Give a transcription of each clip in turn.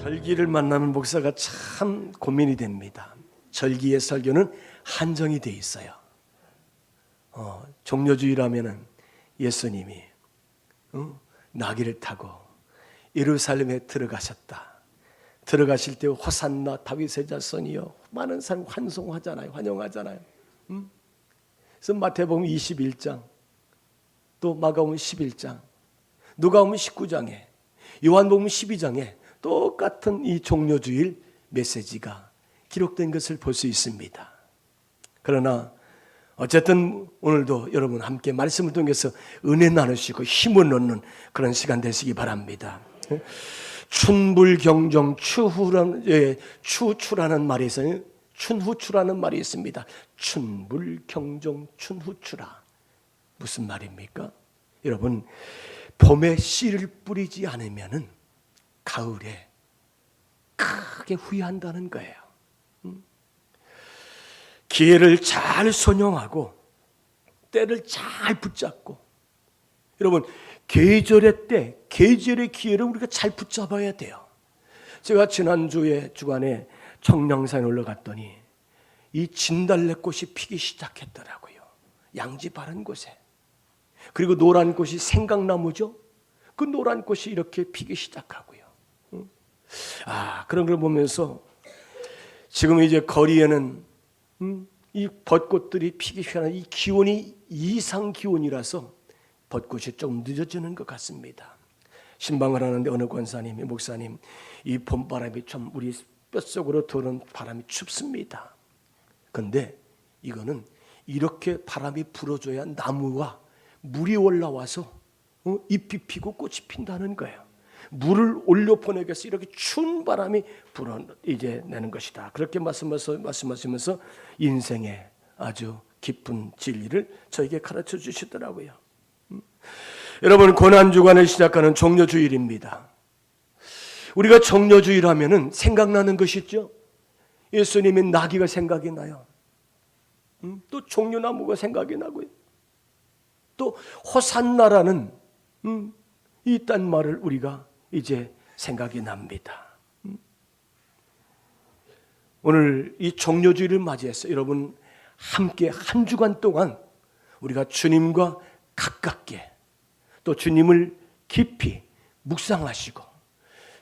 절기를 만나는 목사가 참 고민이 됩니다. 절기의 설교는 한정이 돼 있어요. 종려주일하면은 예수님이 나귀를 타고 예루살렘에 들어가셨다. 들어가실 때 호산나 다윗의 자손이여 많은 사람 환송하잖아요. 환영하잖아요. 그래서 마태복음 21장 또 마가복음 11장 누가복음 19장에 요한복음 12장에 똑같은 이 종려주일 메시지가 기록된 것을 볼 수 있습니다. 그러나 어쨌든 오늘도 여러분 함께 말씀을 통해서 은혜 나누시고 힘을 얻는 그런 시간 되시기 바랍니다. 춘불경정 추후라는 말이 있어요. 춘후추라는 말이 있습니다. 춘불경정 춘후추라. 무슨 말입니까? 여러분, 봄에 씨를 뿌리지 않으면은 가을에 크게 후회한다는 거예요. 기회를 잘 선용하고 때를 잘 붙잡고, 여러분 계절의 때, 계절의 기회를 우리가 잘 붙잡아야 돼요. 제가 지난주에 주간에 청량산에 올라갔더니 이 진달래꽃이 피기 시작했더라고요. 양지 바른 곳에. 그리고 노란 꽃이 생강나무죠. 그 노란 꽃이 이렇게 피기 시작하고요. 그런 걸 보면서 지금 이제 거리에는 이 벚꽃들이 피기 시작하는 이 기온이 이상 기온이라서 벚꽃이 좀 늦어지는 것 같습니다. 신방을 하는데 어느 권사님이 목사님 이 봄바람이 좀 우리 뼛속으로 들어오는 바람이 춥습니다. 그런데 이거는 이렇게 바람이 불어줘야 나무와 물이 올라와서 잎이 피고 꽃이 핀다는 거예요. 물을 올려 보내기 위해서 이렇게 추운 바람이 불어내는 것이다. 그렇게 말씀하시면서 인생의 아주 깊은 진리를 저에게 가르쳐 주시더라고요. 여러분, 고난주간을 시작하는 종려주일입니다. 우리가 종려주일 하면은 생각나는 것이 있죠. 예수님의 나귀가 생각이 나요. 또 종려나무가 생각이 나고요. 또 호산나라는 이딴 말을 우리가 이제 생각이 납니다. 오늘 이 종려주일을 맞이해서 여러분 함께 한 주간 동안 우리가 주님과 가깝게 또 주님을 깊이 묵상하시고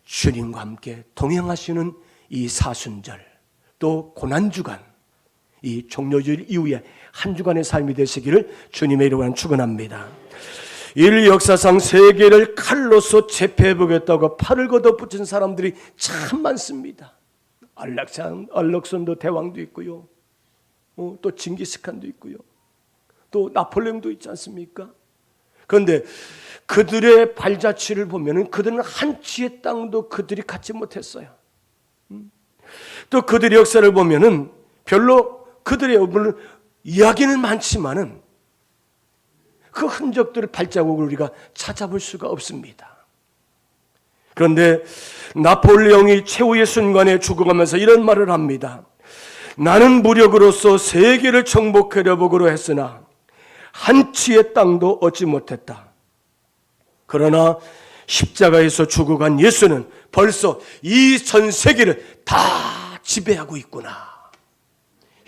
주님과 함께 동행하시는 이 사순절 또 고난주간 이 종려주일 이후에 한 주간의 삶이 되시기를 주님의 이름으로 축원합니다. 인류 역사상 세계를 칼로서 제패해보겠다고 팔을 걷어붙인 사람들이 참 많습니다. 알렉산더 대왕도 있고요. 또 징기스칸도 있고요. 또 나폴레옹도 있지 않습니까? 그런데 그들의 발자취를 보면 그들은 한 치의 땅도 그들이 갖지 못했어요. 또 그들의 역사를 보면 별로 그들의 물론 이야기는 많지만은 그 흔적들을 발자국을 우리가 찾아볼 수가 없습니다. 그런데 나폴레옹이 최후의 순간에 죽어가면서 이런 말을 합니다. 나는 무력으로서 세계를 정복하려 보고로 했으나 한 치의 땅도 얻지 못했다. 그러나 십자가에서 죽어간 예수는 벌써 이 전 세계를 다 지배하고 있구나.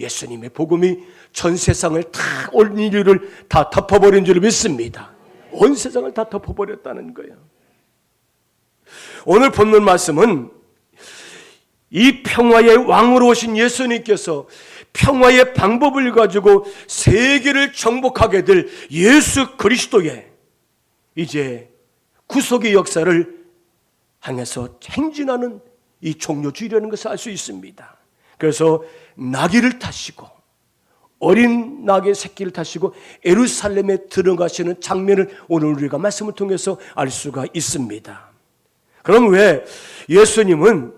예수님의 복음이 전 세상을 다 온 인류를 다 덮어버린 줄 믿습니다. 온 세상을 다 덮어버렸다는 거예요. 오늘 본문 말씀은 이 평화의 왕으로 오신 예수님께서 평화의 방법을 가지고 세계를 정복하게 될 예수 그리스도의 이제 구속의 역사를 향해서 행진하는 이 종려주일이라는 것을 알 수 있습니다. 그래서 나귀를 타시고 어린 나귀의 새끼를 타시고 예루살렘에 들어가시는 장면을 오늘 우리가 말씀을 통해서 알 수가 있습니다. 그럼 왜 예수님은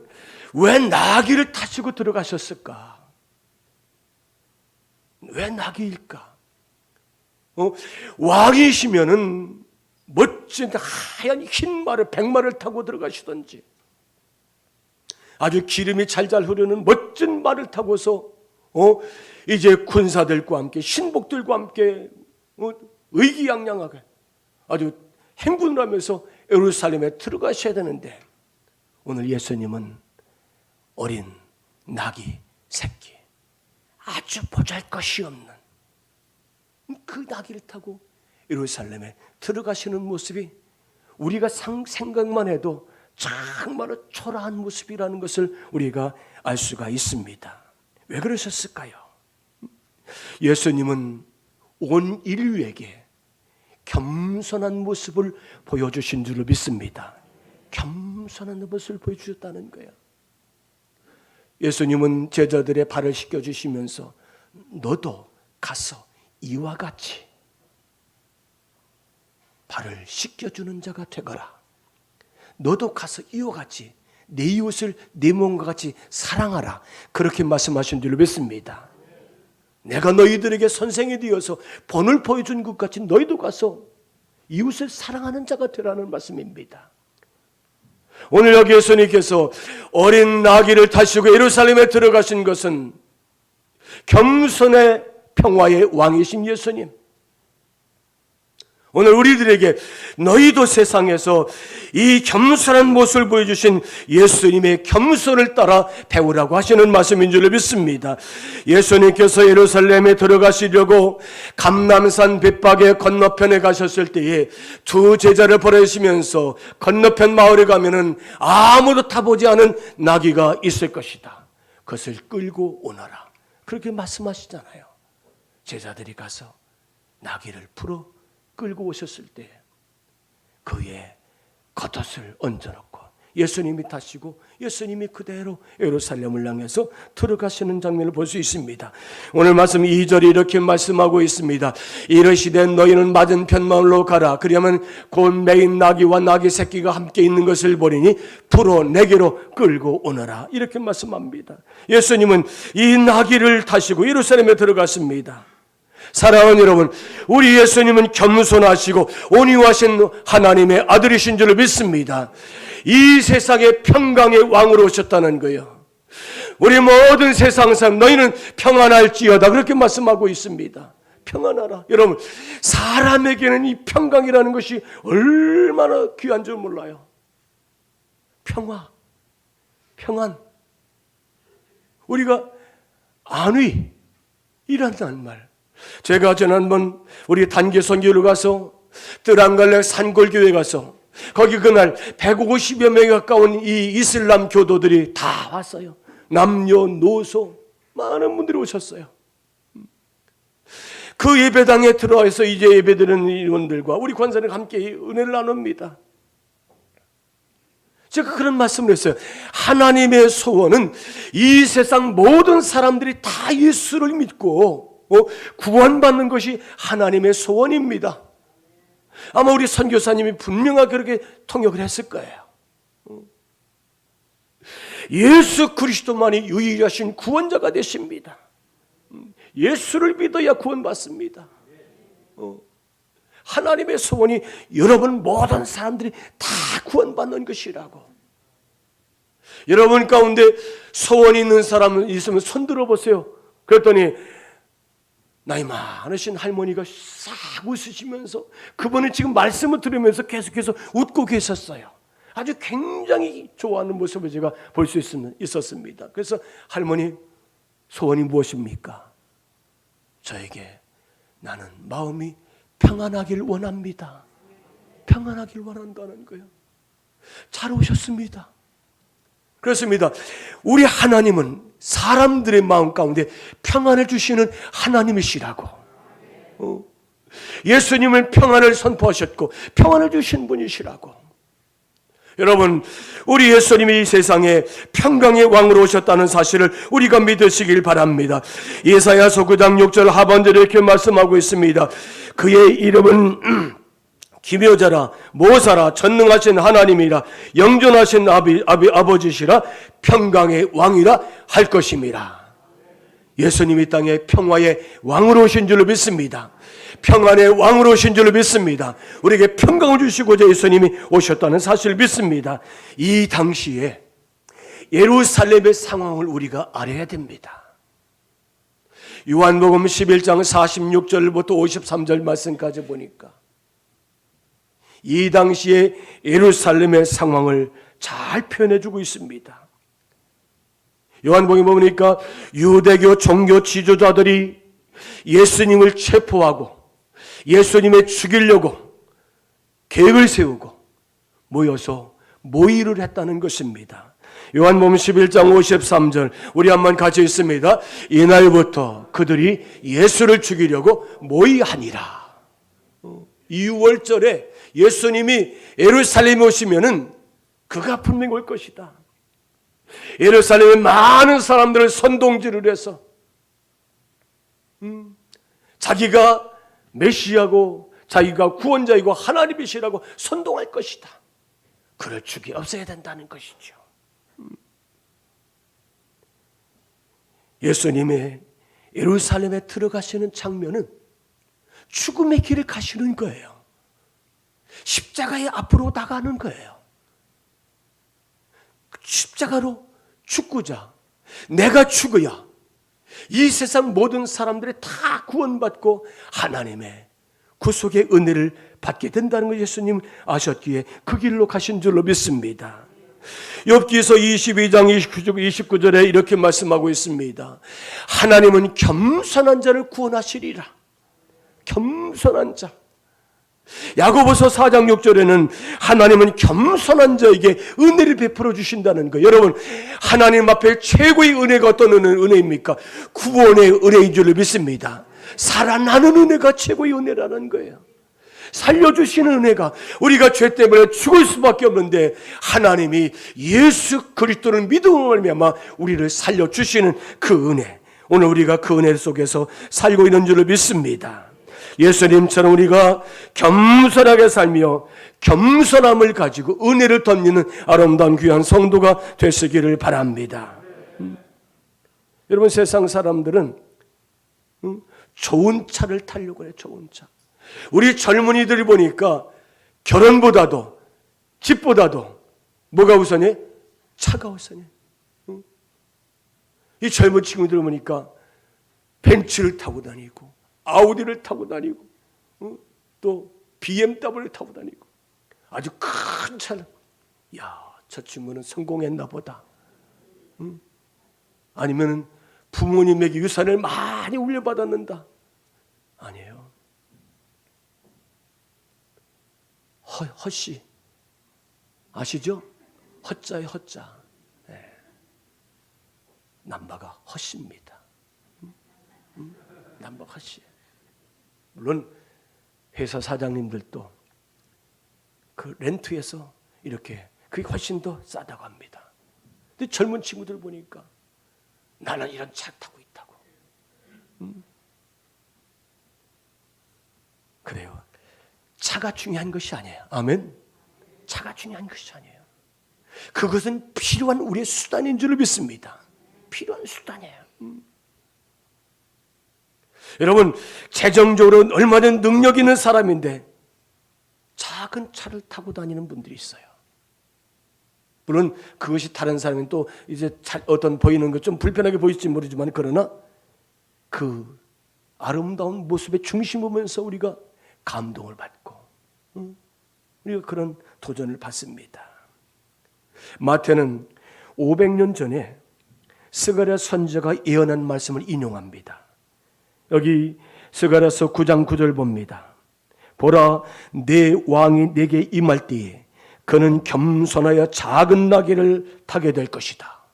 왜 나귀를 타시고 들어가셨을까? 왜 나귀일까? 왕이시면은 멋진 하얀 흰 말을 백마를 타고 들어가시던지 아주 기름이 잘잘 흐르는 멋진 말을 타고서 이제 군사들과 함께 신복들과 함께 의기양양하게 아주 행군을 하면서 예루살렘에 들어가셔야 되는데 오늘 예수님은 어린 나귀 새끼, 아주 보잘것이 없는 그 나귀를 타고 예루살렘에 들어가시는 모습이 우리가 생각만 해도 정말로 초라한 모습이라는 것을 우리가 알 수가 있습니다. 왜 그러셨을까요? 예수님은 온 인류에게 겸손한 모습을 보여주신 줄로 믿습니다. 겸손한 모습을 보여주셨다는 거예요. 예수님은 제자들의 발을 씻겨주시면서 너도 가서 이와 같이 발을 씻겨주는 자가 되거라. 너도 가서 이와 같이 내 이웃을 내 몸과 같이 사랑하라. 그렇게 말씀하신 줄로 믿습니다. 내가 너희들에게 선생이 되어서 본을 보여준 것 같이 너희도 가서 이웃을 사랑하는 자가 되라는 말씀입니다. 오늘 여기 예수님께서 어린 나귀를 타시고 예루살렘에 들어가신 것은 겸손의 평화의 왕이신 예수님, 오늘 우리들에게 너희도 세상에서 이 겸손한 모습을 보여주신 예수님의 겸손을 따라 배우라고 하시는 말씀인 줄 믿습니다. 예수님께서 예루살렘에 들어가시려고 감람산 벳박의 건너편에 가셨을 때에 두 제자를 보내시면서 건너편 마을에 가면은 아무도 타보지 않은 나귀가 있을 것이다. 그것을 끌고 오너라. 그렇게 말씀하시잖아요. 제자들이 가서 나귀를 풀어 끌고 오셨을 때 그의 겉옷을 얹어놓고 예수님이 타시고 예수님이 그대로 예루살렘을 향해서 들어가시는 장면을 볼 수 있습니다. 오늘 말씀 2절이 이렇게 말씀하고 있습니다. 이르시되 너희는 맞은편 마을로 가라. 그러면 곧 매인 나귀와 나귀 새끼가 함께 있는 것을 보리니 풀어 내게로 끌고 오너라. 이렇게 말씀합니다. 예수님은 이 나귀를 타시고 예루살렘에 들어갔습니다. 사랑하는 여러분, 우리 예수님은 겸손하시고 온유하신 하나님의 아들이신 줄 믿습니다. 이 세상의 평강의 왕으로 오셨다는 거예요. 우리 모든 세상 사람 너희는 평안할지어다 그렇게 말씀하고 있습니다. 평안하라. 여러분, 사람에게는 이 평강이라는 것이 얼마나 귀한 줄 몰라요. 평화, 평안. 우리가 안위이라는 말, 제가 지난번 우리 단기 선교를 가서 뜨랑갈래 산골교회 가서 거기 그날 150여 명에 가까운 이 이슬람 교도들이 다 왔어요. 남녀노소 많은 분들이 오셨어요. 그 예배당에 들어와서 이제 예배드리는 이원들과 우리 권사님 함께 은혜를 나눕니다. 제가 그런 말씀을 했어요. 하나님의 소원은 이 세상 모든 사람들이 다 예수를 믿고 구원받는 것이 하나님의 소원입니다. 아마 우리 선교사님이 분명하게 그렇게 통역을 했을 거예요. 예수 그리스도만이 유일하신 구원자가 되십니다. 예수를 믿어야 구원받습니다. 하나님의 소원이 여러분 모든 사람들이 다 구원받는 것이라고. 여러분 가운데 소원 있는 사람 있으면 손 들어보세요. 그랬더니 나이 많으신 할머니가 싹 웃으시면서 그분은 지금 말씀을 들으면서 계속해서 웃고 계셨어요. 아주 굉장히 좋아하는 모습을 제가 볼 수 있었습니다. 그래서 할머니 소원이 무엇입니까? 저에게 나는 마음이 평안하길 원합니다. 평안하길 원한다는 거예요. 잘 오셨습니다. 그렇습니다. 우리 하나님은 사람들의 마음 가운데 평안을 주시는 하나님이시라고. 예수님은 평안을 선포하셨고 평안을 주신 분이시라고. 여러분, 우리 예수님이 이 세상에 평강의 왕으로 오셨다는 사실을 우리가 믿으시길 바랍니다. 예사야서 9장 6절 하반절에 이렇게 말씀하고 있습니다. 그의 이름은 기묘자라 모사라 전능하신 하나님이라 영존하신 아버지시라 평강의 왕이라 할 것임이라. 예수님이 땅에 평화의 왕으로 오신 줄로 믿습니다. 평안의 왕으로 오신 줄로 믿습니다. 우리에게 평강을 주시고자 예수님이 오셨다는 사실을 믿습니다. 이 당시에 예루살렘의 상황을 우리가 알아야 됩니다. 요한복음 11장 46절부터 53절 말씀까지 보니까 이 당시에 예루살렘의 상황을 잘 표현해주고 있습니다. 요한복음에 보니까 유대교 종교 지도자들이 예수님을 체포하고 예수님을 죽이려고 계획을 세우고 모여서 모의를 했다는 것입니다. 요한복음 11장 53절 우리 한번 같이 읽습니다. 이날부터 그들이 예수를 죽이려고 모의하니라. 2월절에 예수님이 예루살렘에 오시면은 그가 분명히 올 것이다. 예루살렘에 많은 사람들을 선동질을 해서 자기가 메시아고 자기가 구원자이고 하나님이시라고 선동할 것이다. 그럴 죽이 없어야 된다는 것이죠. 예수님의 예루살렘에 들어가시는 장면은 죽음의 길을 가시는 거예요. 십자가의 앞으로 나가는 거예요. 십자가로 죽고자 내가 죽어야 이 세상 모든 사람들이 다 구원받고 하나님의 구속의 은혜를 받게 된다는 걸 예수님 아셨기에 그 길로 가신 줄로 믿습니다. 욥기서 22장 29절에 이렇게 말씀하고 있습니다. 하나님은 겸손한 자를 구원하시리라. 겸손한 자. 야고보서 4장 6절에는 하나님은 겸손한 자에게 은혜를 베풀어 주신다는 거. 여러분, 하나님 앞에 최고의 은혜가 어떤 은혜입니까? 구원의 은혜인 줄을 믿습니다. 살아나는 은혜가 최고의 은혜라는 거예요. 살려주시는 은혜가, 우리가 죄 때문에 죽을 수밖에 없는데 하나님이 예수 그리스도를 믿음으로 말미암아 우리를 살려주시는 그 은혜, 오늘 우리가 그 은혜 속에서 살고 있는 줄을 믿습니다. 예수님처럼 우리가 겸손하게 살며 겸손함을 가지고 은혜를 덧입는 아름다운 귀한 성도가 되시기를 바랍니다. 여러분, 세상 사람들은 좋은 차를 타려고 해요. 좋은 차. 우리 젊은이들이 보니까 결혼보다도 집보다도 뭐가 우선해? 차가 우선해. 이 젊은 친구들 보니까 벤츠를 타고 다니고 아우디를 타고 다니고 또 BMW를 타고 다니고 아주 큰 차를. 야, 저 친구는 성공했나 보다. 아니면 부모님에게 유산을 많이 물려받았는다. 아니에요. 헛씨 아시죠? 헛자의 헛자. 네. 남바가 헛씨입니다. 남바가 헛씨. 물론 회사 사장님들도 그 렌트에서 이렇게 그게 훨씬 더 싸다고 합니다. 근데 젊은 친구들 보니까 나는 이런 차 타고 있다고. 그래요. 차가 중요한 것이 아니에요. 아멘. 차가 중요한 것이 아니에요. 그것은 필요한 우리의 수단인 줄 믿습니다. 필요한 수단이에요. 여러분, 재정적으로 얼마나 능력 있는 사람인데 작은 차를 타고 다니는 분들이 있어요. 물론 그것이 다른 사람은 또 이제 어떤 보이는 것 좀 불편하게 보일지 모르지만, 그러나 그 아름다운 모습의 중심 보면서 우리가 감동을 받고 우리가 그런 도전을 받습니다. 마태는 500년 전에 스가랴 선지자가 예언한 말씀을 인용합니다. 여기 스가랴서 9장 9절 봅니다. 보라, 내 왕이 내게 임할 때에 그는 겸손하여 작은 나귀를 타게 될 것이다.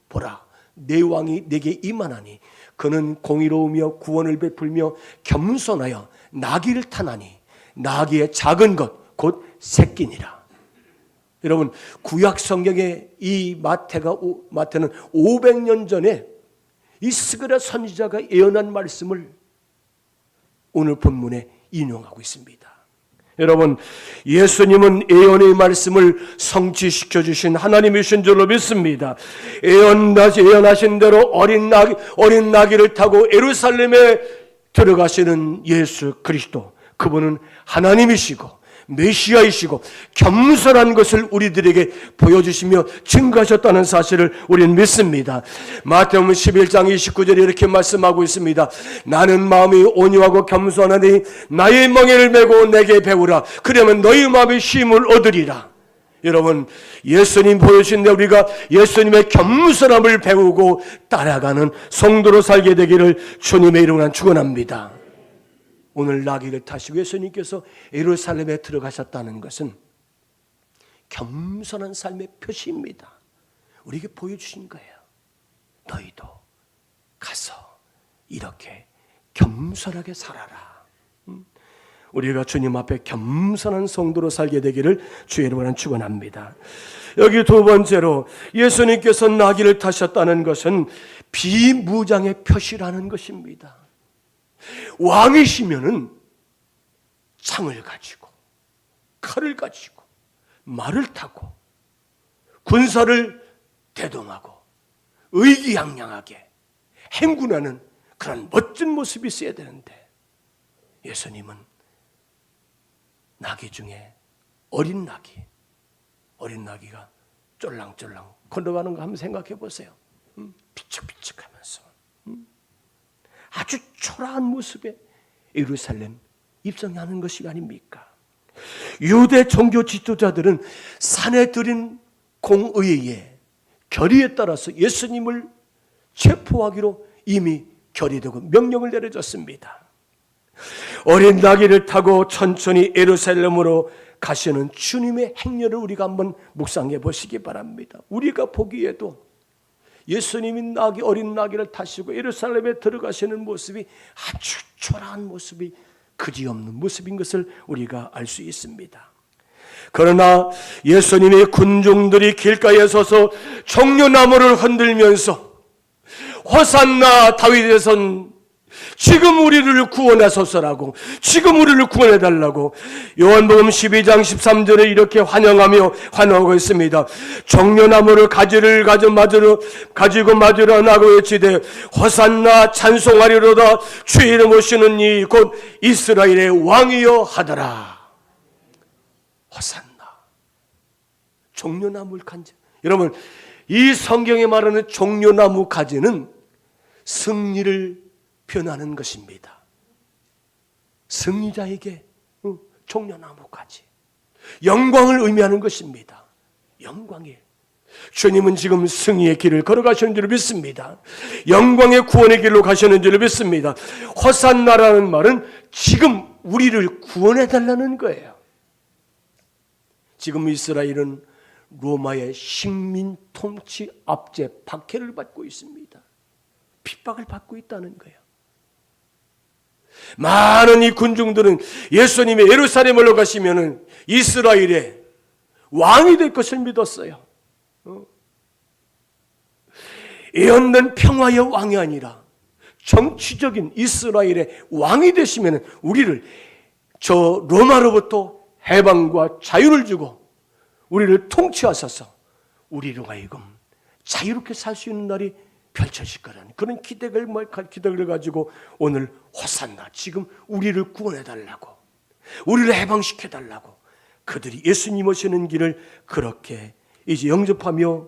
보라, 내 왕이 내게 임하나니 그는 공의로우며 구원을 베풀며 겸손하여 나귀를 타나니 나귀의 작은 것 곧 새끼니라. 여러분, 구약 성경의 이 마태는 500년 전에 이 스가랴 선지자가 예언한 말씀을 오늘 본문에 인용하고 있습니다. 여러분, 예수님은 예언의 말씀을 성취시켜 주신 하나님이신 줄로 믿습니다. 예언하신 대로 어린 나귀를 타고 예루살렘에 들어가시는 예수 그리스도, 그분은 하나님이시고 메시아이시고 겸손한 것을 우리들에게 보여주시며 증거하셨다는 사실을 우리는 믿습니다. 마태복음 11장 29절에 이렇게 말씀하고 있습니다. 나는 마음이 온유하고 겸손하니 나의 멍에를 메고 내게 배우라. 그러면 너희 마음의 쉼을 얻으리라. 여러분, 예수님 보여주신 데 우리가 예수님의 겸손함을 배우고 따라가는 성도로 살게 되기를 주님의 이름으로 축원합니다. 오늘 나귀를 타시고 예수님께서 예루살렘에 들어가셨다는 것은 겸손한 삶의 표시입니다. 우리에게 보여주신 거예요. 너희도 가서 이렇게 겸손하게 살아라. 우리가 주님 앞에 겸손한 성도로 살게 되기를 주의 이름으로 축원합니다. 여기 두 번째로 예수님께서 나귀를 타셨다는 것은 비무장의 표시라는 것입니다. 왕이시면은 창을 가지고 칼을 가지고 말을 타고 군사를 대동하고 의기양양하게 행군하는 그런 멋진 모습이 있어야 되는데 예수님은 나귀 중에 어린 나귀가 쫄랑쫄랑 걸어가는 거 한번 생각해 보세요. 비축비축하면서 아주 초라한 모습에 예루살렘 입성하는 것이 아닙니까? 유대 종교 지도자들은 산에 들인 공의의 결의에 따라서 예수님을 체포하기로 이미 결의되고 명령을 내려줬습니다. 어린 나귀를 타고 천천히 예루살렘으로 가시는 주님의 행렬을 우리가 한번 묵상해 보시기 바랍니다. 우리가 보기에도 예수님이 어린 나귀를 타시고 예루살렘에 들어가시는 모습이 아주 초라한 모습이 그지없는 모습인 것을 우리가 알 수 있습니다. 그러나 예수님의 군중들이 길가에 서서 종려나무를 흔들면서 호산나 다윗의 son 지금 우리를 구원하소서라고, 지금 우리를 구원해달라고 요한복음 12장 13절에 이렇게 환영하고 있습니다. 종려나무를 가지고 맞으러 나고 외치되 호산나 찬송하리로다 주의 이름 오시는 이 곧 이스라엘의 왕이여 하더라. 호산나, 종려나무 가지. 여러분, 이 성경에 말하는 종려나무 가지는 승리를 표현하는 것입니다. 승리자에게 종려나무 가지, 영광을 의미하는 것입니다. 영광이 주님은 지금 승리의 길을 걸어가시는 줄 믿습니다. 영광의 구원의 길로 가시는 줄 믿습니다. 호산나라는 말은 지금 우리를 구원해달라는 거예요. 지금 이스라엘은 로마의 식민 통치 압제 박해를 받고 있습니다. 핍박을 받고 있다는 거예요. 많은 이 군중들은 예수님이 예루살렘으로 가시면은 이스라엘의 왕이 될 것을 믿었어요. 예언된 평화의 왕이 아니라 정치적인 이스라엘의 왕이 되시면은 우리를 저 로마로부터 해방과 자유를 주고 우리를 통치하셔서 우리로 하여금 자유롭게 살 수 있는 날이 펼쳐질 거라는 그런 기대를 가지고 오늘 호산나, 지금 우리를 구원해달라고, 우리를 해방시켜달라고 그들이 예수님 오시는 길을 그렇게 이제 영접하며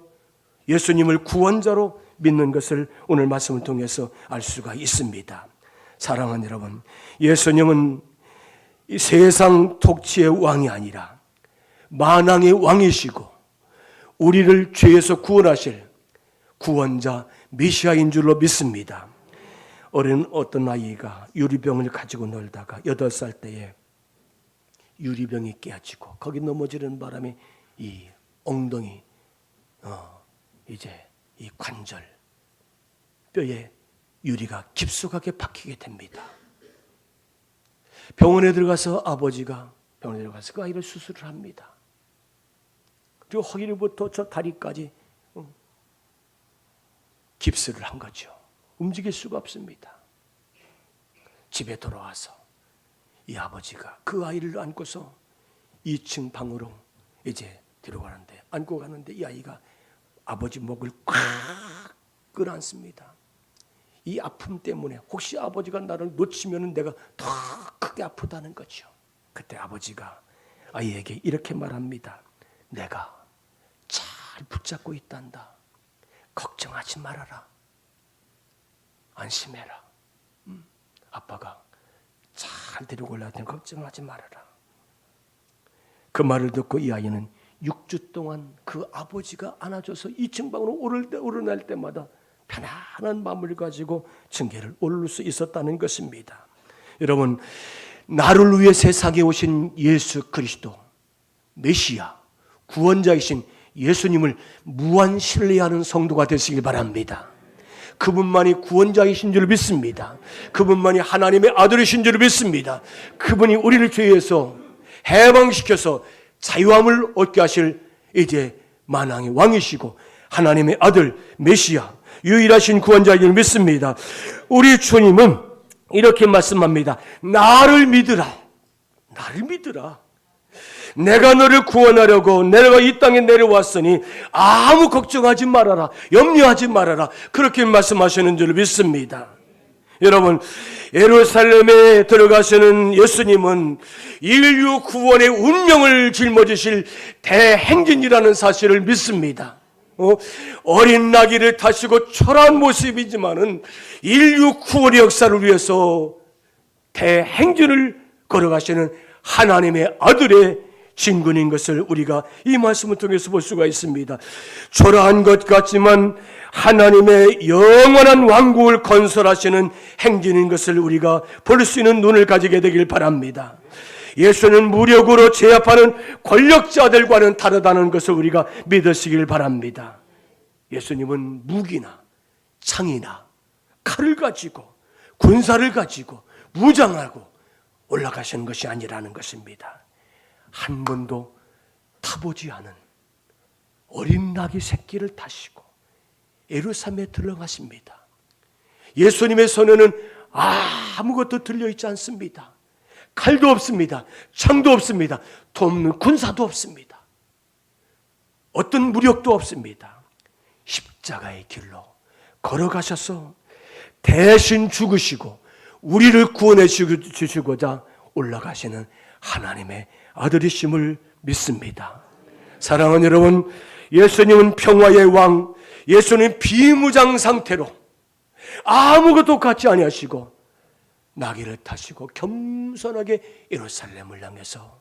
예수님을 구원자로 믿는 것을 오늘 말씀을 통해서 알 수가 있습니다. 사랑하는 여러분, 예수님은 이 세상 통치의 왕이 아니라 만왕의 왕이시고 우리를 죄에서 구원하실 구원자 메시아인 줄로 믿습니다. 어떤 아이가 유리병을 가지고 놀다가 8살 때에 유리병이 깨지고 거기 넘어지는 바람에 이 엉덩이 이제 이 관절 뼈에 유리가 깊숙하게 박히게 됩니다. 병원에 들어가서 아버지가 그 아이를 수술을 합니다. 그리고 허리부터 저 다리까지 깁스를 한 거죠. 움직일 수가 없습니다. 집에 돌아와서 이 아버지가 그 아이를 안고서 2층 방으로 이제 들어가는데, 안고 가는데 이 아이가 아버지 목을 꽉 끌어안습니다. 이 아픔 때문에 혹시 아버지가 나를 놓치면 내가 더 크게 아프다는 거죠. 그때 아버지가 아이에게 이렇게 말합니다. 내가 잘 붙잡고 있단다. 걱정하지 말아라. 안심해라. 아빠가 잘 데리고 올라갈 테니 걱정하지 말아라. 그 말을 듣고 이 아이는 6주 동안 그 아버지가 안아줘서 2층 방으로 오르날 때마다 편안한 마음을 가지고 층계를 오를 수 있었다는 것입니다. 여러분, 나를 위해 세상에 오신 예수 그리스도, 메시아, 구원자이신 예수님을 무한 신뢰하는 성도가 되시길 바랍니다. 그분만이 구원자이신 줄 믿습니다. 그분만이 하나님의 아들이신 줄 믿습니다. 그분이 우리를 죄에서 해방시켜서 자유함을 얻게 하실 이제 만왕의 왕이시고 하나님의 아들 메시아 유일하신 구원자인 줄 믿습니다. 우리 주님은 이렇게 말씀합니다. 나를 믿으라. 나를 믿으라. 내가 너를 구원하려고 내가 이 땅에 내려왔으니 아무 걱정하지 말아라. 염려하지 말아라. 그렇게 말씀하시는 줄 믿습니다. 여러분, 예루살렘에 들어가시는 예수님은 인류 구원의 운명을 짊어지실 대행진이라는 사실을 믿습니다. 어린 나귀를 타시고 초라한 모습이지만은 인류 구원의 역사를 위해서 대행진을 걸어가시는 하나님의 아들의 증거인 것을 우리가 이 말씀을 통해서 볼 수가 있습니다. 초라한 것 같지만 하나님의 영원한 왕국을 건설하시는 행진인 것을 우리가 볼 수 있는 눈을 가지게 되길 바랍니다. 예수는 무력으로 제압하는 권력자들과는 다르다는 것을 우리가 믿으시길 바랍니다. 예수님은 무기나 창이나 칼을 가지고 군사를 가지고 무장하고 올라가시는 것이 아니라는 것입니다. 한 번도 타보지 않은 어린 나귀 새끼를 타시고 예루살렘에 들어가십니다. 예수님의 손에는 아무것도 들려있지 않습니다. 칼도 없습니다. 창도 없습니다. 돕는 군사도 없습니다. 어떤 무력도 없습니다. 십자가의 길로 걸어가셔서 대신 죽으시고 우리를 구원해 주시고자 올라가시는 하나님의 아들이심을 믿습니다. 사랑하는 여러분, 예수님은 평화의 왕, 예수님 비무장 상태로 아무것도 갖지 아니하시고 나귀를 타시고 겸손하게 예루살렘을 향해서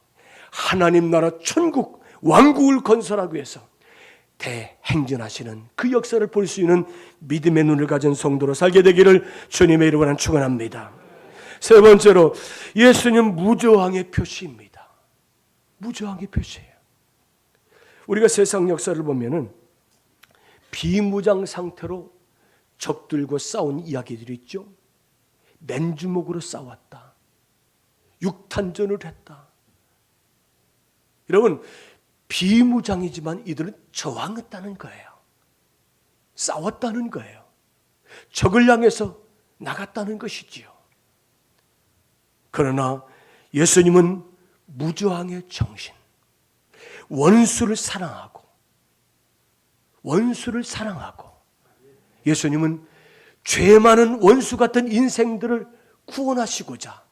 하나님 나라 천국 왕국을 건설하기 위해서 대행진하시는 그 역사를 볼 수 있는 믿음의 눈을 가진 성도로 살게 되기를 주님의 이름으로 축원합니다. 세 번째로 예수님 무저항의 표시입니다. 무저항의 표시예요. 우리가 세상 역사를 보면은 비무장 상태로 적들과 싸운 이야기들이 있죠. 맨주먹으로 싸웠다. 육탄전을 했다. 여러분, 비무장이지만 이들은 저항했다는 거예요. 싸웠다는 거예요. 적을 향해서 나갔다는 것이지요. 그러나 예수님은 무저항의 정신, 원수를 사랑하고 예수님은 죄 많은 원수 같은 인생들을 구원하시고자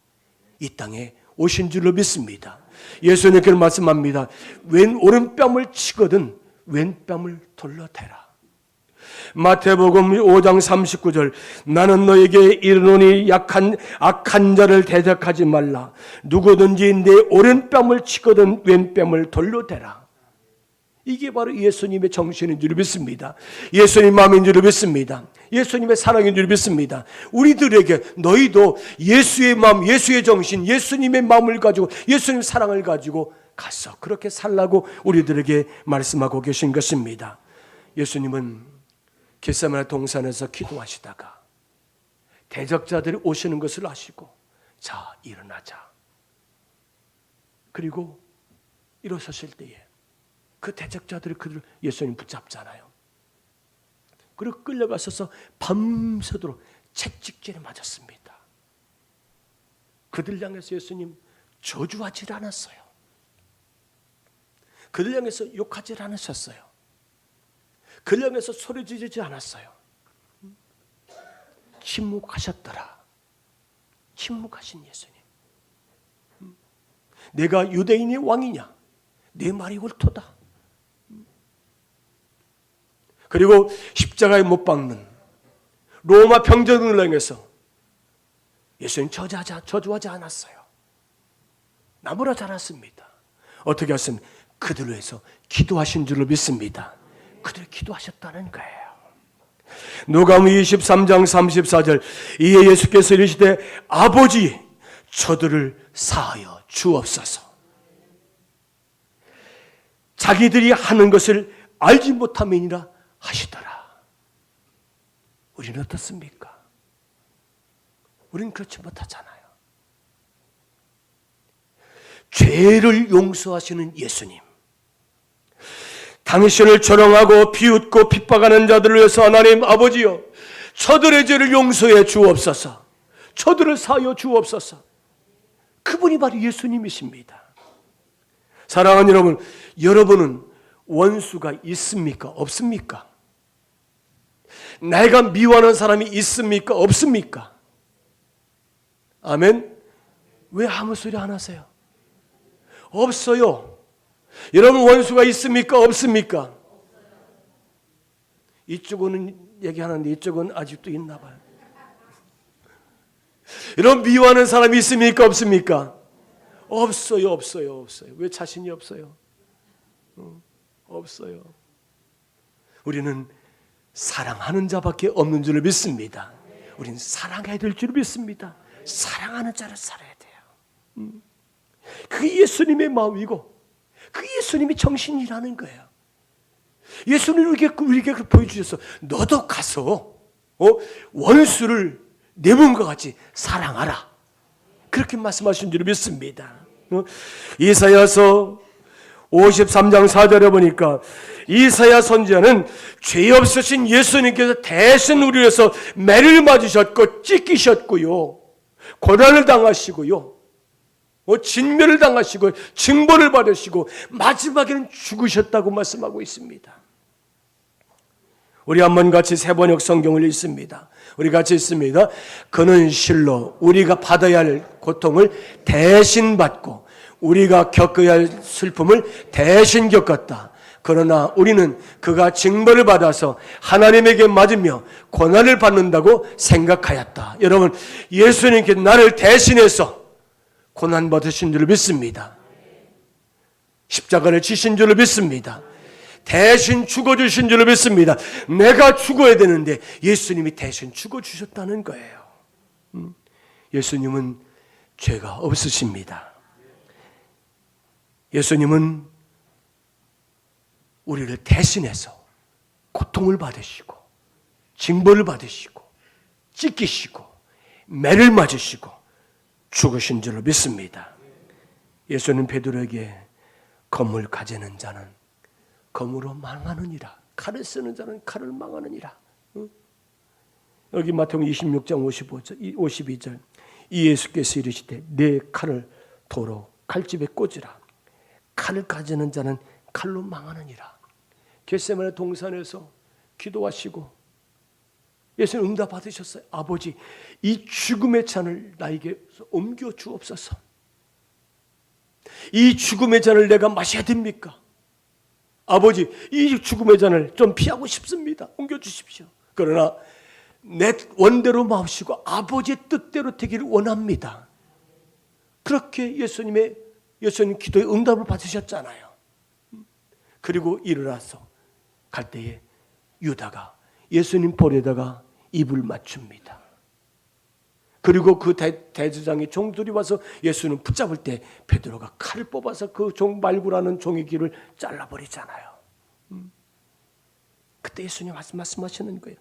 이 땅에 오신 줄로 믿습니다. 예수님께서 말씀합니다. 왼 오른뺨을 치거든 왼뺨을 돌려대라. 마태복음 5장 39절 나는 너에게 이르노니 악한 자를 대적하지 말라. 누구든지 내 오른뺨을 치거든 왼뺨을 돌려대라. 이게 바로 예수님의 정신인 줄 믿습니다. 예수님 마음인 줄 믿습니다. 예수님의 사랑인 줄 믿습니다. 우리들에게 너희도 예수의 마음, 예수의 정신, 예수님의 마음을 가지고 예수님의 사랑을 가지고 가서 그렇게 살라고 우리들에게 말씀하고 계신 것입니다. 예수님은 겟세마네 동산에서 기도하시다가 대적자들이 오시는 것을 아시고 자 일어나자. 그리고 일어섰을 때에 그 대적자들이 그들 예수님 붙잡잖아요. 그리고 끌려가셔서 밤새도록 채찍질에 맞았습니다. 그들 향해서 예수님 저주하지 않았어요. 그들 향해서 욕하지 않으셨어요. 그들 향해서 소리 지르지 않았어요. 침묵하셨더라. 침묵하신 예수님. 내가 유대인의 왕이냐? 내 말이 옳도다. 그리고 십자가에 못 박는 로마 병정을 향해서 예수님 저주하지 않았어요. 나무라지 않았습니다. 어떻게 하셨습니까? 그들을 위해서 기도하신 줄을 믿습니다. 그들이 기도하셨다는 거예요. 누가복음 23장 34절 이에 예수께서 이르시되 아버지 저들을 사하여 주옵소서. 자기들이 하는 것을 알지 못함이니라 하시더라. 우리는 어떻습니까? 우리는 그렇지 못하잖아요. 죄를 용서하시는 예수님, 당신을 조롱하고 비웃고 핍박하는 자들을 위해서 하나님 아버지여 저들의 죄를 용서해 주옵소서. 저들을 사하여 주옵소서. 그분이 바로 예수님이십니다. 사랑하는 여러분, 여러분은 원수가 있습니까? 없습니까? 내가 미워하는 사람이 있습니까? 없습니까? 아멘? 왜 아무 소리 안 하세요? 없어요. 여러분 원수가 있습니까? 없습니까? 이쪽은 얘기하는데 이쪽은 아직도 있나 봐요. 여러분 미워하는 사람이 있습니까? 없습니까? 없어요. 왜 자신이 없어요? 없어요. 우리는 사랑하는 자밖에 없는 줄을 믿습니다. 우리는 사랑해야 될 줄을 믿습니다. 사랑하는 자를 살아야 돼요. 그게 예수님의 마음이고 그게 예수님이 정신이라는 거예요. 예수님이 우리에게 보여주셔서 너도 가서 원수를 내 몸과 같이 사랑하라. 그렇게 말씀하신 줄 믿습니다. 이사야서 53장 4절에 보니까 이사야 선지자는 죄 없으신 예수님께서 대신 우리를 위해서 매를 맞으셨고 찢기셨고요. 고난을 당하시고요. 진멸을 당하시고 징벌을 받으시고 마지막에는 죽으셨다고 말씀하고 있습니다. 우리 한번 같이 세번역 성경을 읽습니다. 우리 같이 읽습니다. 그는 실로 우리가 받아야 할 고통을 대신 받고 우리가 겪어야 할 슬픔을 대신 겪었다. 그러나 우리는 그가 징벌을 받아서 하나님에게 맞으며 고난을 받는다고 생각하였다. 여러분, 예수님께 나를 대신해서 고난 받으신 줄을 믿습니다. 십자가를 지신 줄을 믿습니다. 대신 죽어주신 줄을 믿습니다. 내가 죽어야 되는데 예수님이 대신 죽어주셨다는 거예요. 예수님은 죄가 없으십니다. 예수님은 우리를 대신해서 고통을 받으시고 징벌을 받으시고 찢기시고 매를 맞으시고 죽으신 줄을 믿습니다. 예수님 베드로에게 검을 가지는 자는 검으로 망하느니라. 칼을 쓰는 자는 칼을 망하느니라. 여기 마태복음 26장 52절 이 예수께서 이르시되 내 칼을 도로 칼집에 꽂으라. 칼을 가지는 자는 칼로 망하느니라. 겟세마네 동산에서 기도하시고 예수님 응답 받으셨어요. 아버지 이 죽음의 잔을 나에게 옮겨 주옵소서. 이 죽음의 잔을 내가 마셔야 됩니까? 아버지 이 죽음의 잔을 좀 피하고 싶습니다. 옮겨 주십시오. 그러나 내 원대로 마시고 아버지의 뜻대로 되기를 원합니다. 그렇게 예수님 기도의 응답을 받으셨잖아요. 그리고 일어나서 갈 때에 유다가 예수님 볼에다가 입을 맞춥니다. 그리고 그 대제사장의 종들이 와서 예수님 붙잡을 때 베드로가 칼을 뽑아서 그 종 말구라는 종의 귀를 잘라버리잖아요. 그때 예수님 말씀하시는 거예요.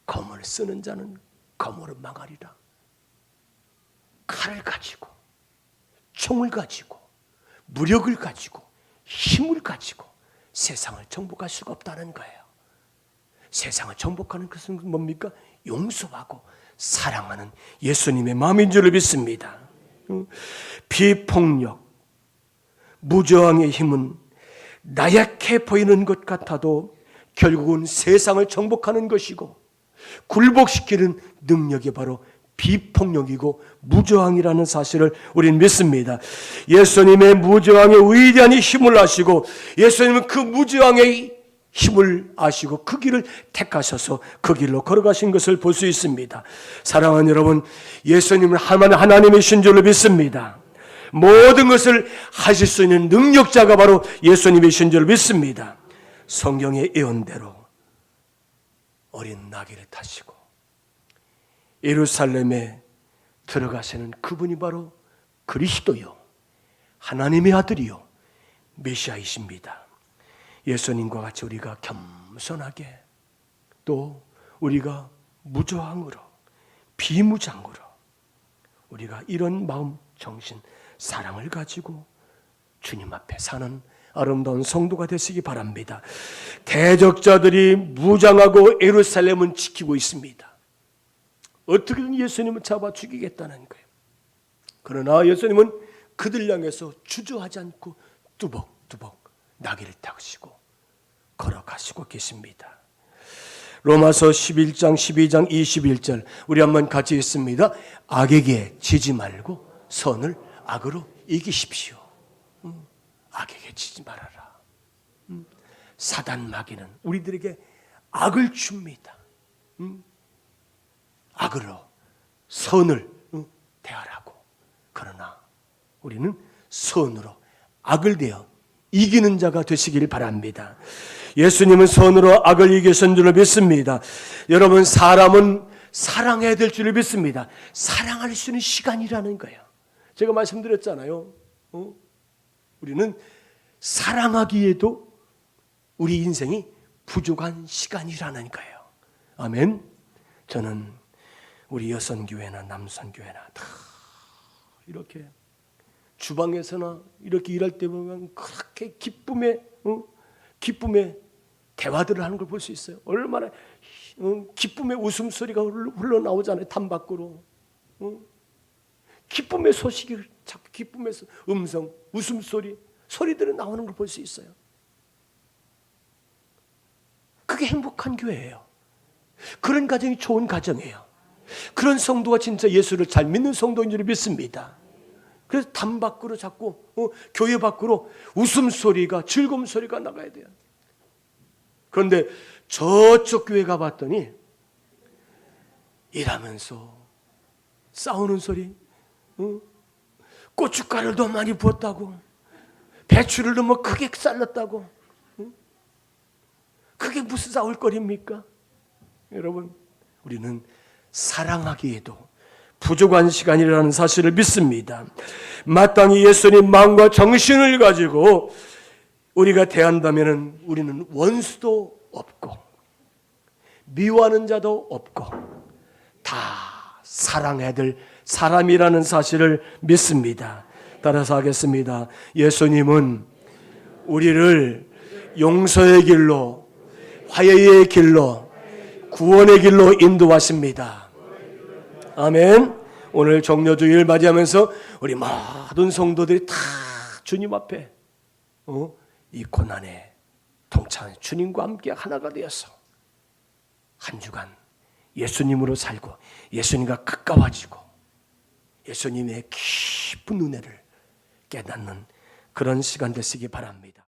검을 쓰는 자는 검으로 망하리라. 칼을 가지고 총을 가지고 무력을 가지고 힘을 가지고 세상을 정복할 수가 없다는 거예요. 세상을 정복하는 것은 뭡니까? 용서하고 사랑하는 예수님의 마음인 줄을 믿습니다. 비폭력, 무저항의 힘은 나약해 보이는 것 같아도 결국은 세상을 정복하는 것이고 굴복시키는 능력이 바로 비폭력이고 무저항이라는 사실을 우리는 믿습니다. 예수님의 무저항의 위대한 힘을 아시고 예수님은 그 무저항의 힘을 아시고 그 길을 택하셔서 그 길로 걸어가신 것을 볼 수 있습니다. 사랑하는 여러분, 예수님은 하나님이신 줄로 믿습니다. 모든 것을 하실 수 있는 능력자가 바로 예수님이신 줄 믿습니다. 성경의 예언대로 어린 나귀를 타시고 예루살렘에 들어가시는 그분이 바로 그리스도요, 하나님의 아들이요, 메시아이십니다. 예수님과 같이 우리가 겸손하게, 또 우리가 무저항으로, 비무장으로 우리가 이런 마음, 정신, 사랑을 가지고 주님 앞에 사는 아름다운 성도가 되시기 바랍니다. 대적자들이 무장하고 예루살렘은 지키고 있습니다. 어떻게든 예수님을 잡아 죽이겠다는 거예요. 그러나 예수님은 그들 향해서 주저하지 않고 뚜벅뚜벅 나귀를 타시고 걸어가시고 계십니다. 로마서 11장 12장 21절 우리 한번 같이 읽습니다. 악에게 지지 말고 선을 악으로 이기십시오. 악에게 지지 말아라. 사단 마귀는 우리들에게 악을 줍니다. 악으로 선을 대하라고. 그러나 우리는 선으로 악을 대어 이기는 자가 되시길 바랍니다. 예수님은 선으로 악을 이기신 줄로 믿습니다. 여러분, 사람은 사랑해야 될 줄을 믿습니다. 사랑할 수 있는 시간이라는 거예요. 제가 말씀드렸잖아요. 우리는 사랑하기에도 우리 인생이 부족한 시간이라는 거예요. 아멘. 저는 우리 여선교회나 남선교회나 다 이렇게 주방에서나 이렇게 일할 때 보면 그렇게 기쁨의 대화들을 하는 걸 볼 수 있어요. 얼마나 기쁨의 웃음소리가 흘러나오잖아요. 담 밖으로. 기쁨의 소식이 자꾸 기쁨의 음성, 웃음소리, 소리들이 나오는 걸 볼 수 있어요. 그게 행복한 교회예요. 그런 가정이 좋은 가정이에요. 그런 성도가 진짜 예수를 잘 믿는 성도인 줄 믿습니다. 그래서 담 밖으로 자꾸 교회 밖으로 웃음소리가, 즐거움 소리가 나가야 돼요. 그런데 저쪽 교회 가봤더니 일하면서 싸우는 소리, 고춧가루를 더 많이 부었다고, 배추를 너무 크게 쌀렀다고, 그게 무슨 싸울 거리입니까? 여러분, 우리는 사랑하기에도 부족한 시간이라는 사실을 믿습니다. 마땅히 예수님 마음과 정신을 가지고 우리가 대한다면 우리는 원수도 없고 미워하는 자도 없고 다 사랑해야 될 사람이라는 사실을 믿습니다. 따라서 하겠습니다. 예수님은 우리를 용서의 길로, 화해의 길로, 구원의 길로 인도하십니다. 아멘. 오늘 종려주일 맞이하면서 우리 모든 성도들이 다 주님 앞에 이 고난에 동참해 주님과 함께 하나가 되어서 한 주간 예수님으로 살고 예수님과 가까워지고 예수님의 깊은 은혜를 깨닫는 그런 시간 되시기 바랍니다.